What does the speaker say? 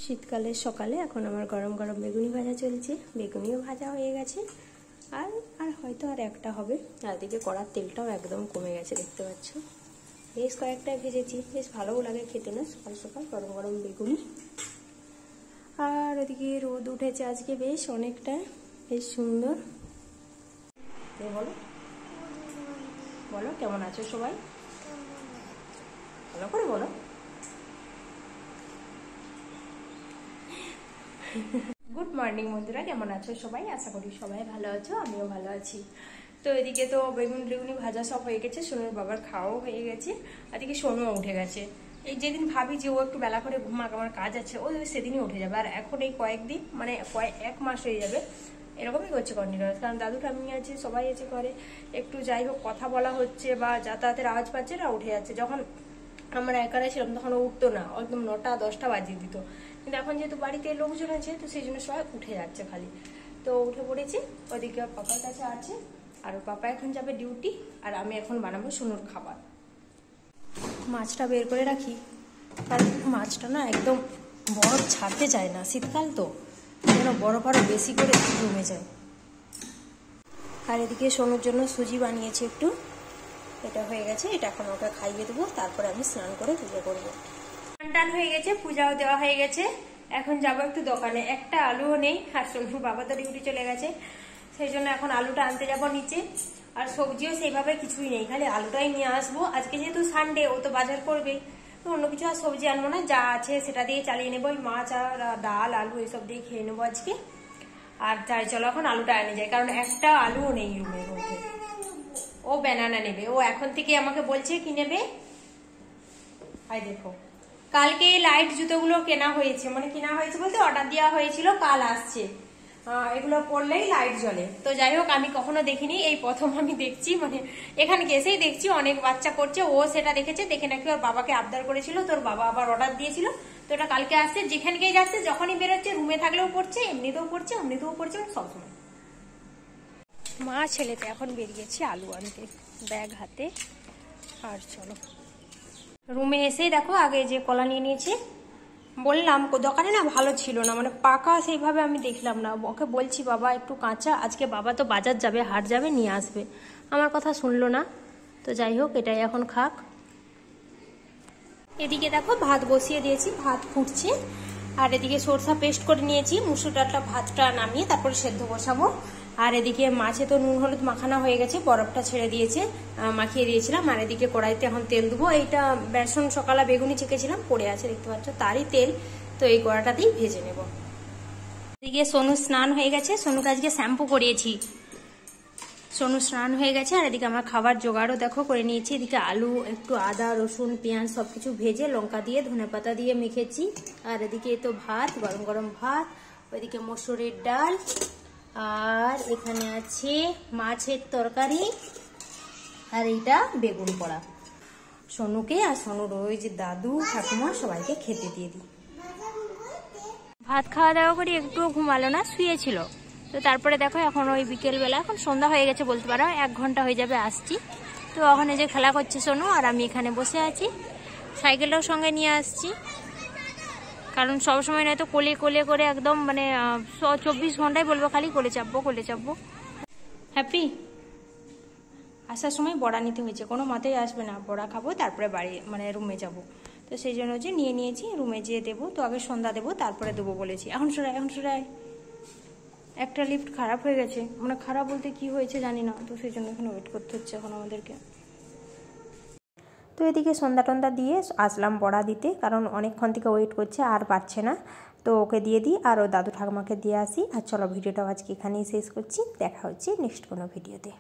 শীতকালের সকালে এখন আমার গরম গরম বেগুনি ভাজা চলছে। বেগুনিও ভাজা হয়ে গেছে, আর আর হয়তো আর একটা হবে। আর এদিকে কড়ার তেলটাও একদম কমে গেছে, দেখতে পাচ্ছ। বেশ কয়েকটা ভেজেছি, বেশ ভালোও লাগে খেতে না সকাল সকাল গরম গরম বেগুনি। আর ওদিকে রোদ উঠেছে আজকে বেশ অনেকটা, বেশ সুন্দর। বলো বলো কেমন আছো সবাই, ভালো করে বলো। গুড মর্নিং বন্ধুরা, কেমন আছো সবাই? আশা করি সবাই ভালো আছো, আমিও ভালো আছি। তো এদিকে তো বেগুনি ভাজা সব হয়ে গেছে, সোনুর বাবার খাওয়াও হয়ে গেছে, এদিকে সোনুও উঠে গেছে। এই যেদিন ভাবি যে ও একটু বেলা করে ঘুমাক, আমার কাজ আছে, ও সেদিনই উঠে যাবে। আর এখন এই কয়েকদিন মানে এক মাস হয়ে যাবে এরকমই করছে কন্টিনিউয়াস, কারণ দাদু ঠাম্মি আছে, সবাই আছে ঘরে, একটু যাই হোক কথা বলা হচ্ছে বা যাতায়াতের আওয়াজ পাচ্ছে না, উঠে যাচ্ছে। যখন আমরা একারাই ছিলাম তখন ও উঠতো না, একদম 9টা 10টা বাজিয়ে দিত। কিন্তু এখন যেহেতু বাড়িতে লোকজন আছে, তো সেই জন্য সবাই উঠে যাচ্ছে খালি। তো উঠে পড়েছি, ওদিকে পাপার কাছে আছে, আর পাপা এখন যাবে ডিউটি, আর আমি এখন বানাবো সোনুর খাবার। মাছটা বের করে রাখি, কারণ মাছটা না একদম বরফ ছাড়তে চায় না, শীতকাল তো যেন বরফ আরো বেশি করে জমে যায়। আর এদিকে সোনুর জন্য সুজি বানিয়েছি একটু, এটা হয়ে গেছে, এটা এখন ওকে খাইয়ে দেবো, তারপরে আমি স্নান করে পুজো করবো। টান হয়ে গেছে, পূজাও দেওয়া হয়ে গেছে, এখন যাবো একটু দোকানে। একটা আলুও নেই, আর সোনুর বাবা তো ডিউটি চলে গেছে, সেই জন্য এখন আলুটা আনতে যাবো নিচে। আর সবজিও সেইভাবে কিছুই নেই, খালি আলুটাই নিয়ে আসবো। আজকে যেহেতু সানডে, ও তো বাজার করবেই, তো অন্য কিছু আর সবজি আনবো না, যা আছে সেটা দিয়ে চালিয়ে নেবো। ওই মাছ আর ডাল আলু এসব দিয়ে খেয়ে নেবো আজকে। আর যাই চলো এখন আলুটা আনে যায়, কারণ একটা আলুও নেই রুমের মধ্যে। ও ব্যানানা নেবে, ও এখন থেকে আমাকে বলছে কি নেবে। আই দেখো, কালকে লাইট জুতোগুলো কেনা হয়েছে, মানে কেনা হয়েছে বলতে অর্ডার দেওয়া হয়েছিল, কাল আসছে। এগুলো পরলেই লাইট জ্বলে। তো যাই হোক, আমি কখনো দেখিনি, এই প্রথম আমি দেখছি, মানে এখানে এসেই দেখছি অনেক বাচ্চা করছে। ও সেটা দেখেছে, দেখে নাকি ওর বাবাকে আবদার করেছিল, তোর বাবা আবার অর্ডার দিয়েছিল। তো এটা কালকে আসছে, যেখানকেই যাচ্ছে, যখনই বেরোচ্ছে, রুমে থাকলেও পড়ছে, এমনিতেও পড়ছে, এমনিতেও পড়ছে, সবসময়। মা ছেলেতে এখন বেরিয়েছি আলু আনতে, ব্যাগ হাতে। আর চলো রুমে এসেই দেখো, আগে যে কলা নিয়ে নিয়েছি, বললাম দোকানে না ভালো ছিল না, মানে পাকা সেইভাবে আমি দেখলাম না। ওকে বলছি বাবা একটু কাঁচা, আজকে বাবা তো বাজার যাবে, হাট যাবে, নিয়ে আসবে, আমার কথা শুনলো না। তো যাই হোক, এটাই এখন খাক। এদিকে দেখো ভাত বসিয়ে দিয়েছি, ভাত ফুটছে। আর এদিকে সরষা পেস্ট করে নিয়েছি, মুসুর ডালটা ভাতটা নামিয়ে তারপরে সেদ্ধ বসাবো। আর এদিকে মাছে তো নুন হলুদ মাখানো হয়ে গেছে, বরফটা ছেড়ে দিয়েছে, মাখিয়ে দিয়েছিলাম। আর এদিকে কড়াইতে এখন তেল দেবো। এইটা বেসন সকালে বেগুনি চেকেছিলাম, পড়ে আছে দেখতে পাচ্ছ, তারই তেল। তো এই কড়াটাতেই ভেজে নেব। এদিকে সোনু স্নান হয়ে গেছে, সোনুকে আজকে শ্যাম্পু করিয়েছি। সোনু স্নান হয়ে গেছে, আর এদিকে আমার খাবার জোগাড়ও দেখো করে নিয়েছি। এদিকে আলু, একটু আদা রসুন পেঁয়াজ সবকিছু ভেজে লঙ্কা দিয়ে ধনেপাতা দিয়ে মেখেছি। আর এদিকে তো ভাত, গরম গরম ভাত, ওইদিকে মসুরের ডাল, আর এখানে আছে মাছের তরকারি, আর এইটা বেগুন পোড়া। সোনুকে আর সোনুর ওই যে দাদু ঠাকুমা সবাইকে খেতে দিয়ে দিই। ভাত খাওয়া দাওয়া করে একটুও ঘুমালো না, শুয়েছিল। তো তারপরে দেখো এখন ওই বিকেলবেলা, এখন সন্ধ্যা হয়ে গেছে বলতে পারো, 1 ঘন্টা হয়ে যাবে আসছি। তো ওখানে যে খেলা করছে সোনু, আর আমি এখানে বসে আছি, সাইকেলটাও সঙ্গে নিয়ে আসছি, কারণ সবসময় নয়তো কোলে কোলে করে একদম মানে 24 ঘন্টায় বলবো খালি কোলে চাপবো কোলে চাপবো। হ্যাপি আসার সময় বড়া নিতে হয়েছে, কোনো মাথায় আসবে না, বড়া খাবো তারপরে বাড়ি মানে রুমে যাব। তো সেই জন্য যে নিয়ে নিয়েছি, রুমে যেয়ে দেবো। তো আগে সন্ধ্যা দেবো, তারপরে দেবো বলেছি। এখন সরাই একটা লিফট খারাপ হয়ে গেছে, মানে খারাপ বলতে কি হয়েছে জানি না, তো সেই জন্য এখানে ওয়েট করতে হচ্ছে এখন আমাদেরকে। তো এদিকে সন্ধ্যা টন্ধা দিয়ে আসলাম বড়া দিতে, কারণ অনেকক্ষণ থেকে ওয়েট করছে, আর পাচ্ছে না। তো ওকে দিয়ে দিই, আর ও দাদু ঠাকুমাকে দিয়ে আসি। আর চলো ভিডিওটাও আজকে এখানেই শেষ করছি, দেখা হচ্ছে নেক্সট কোনো ভিডিওতে।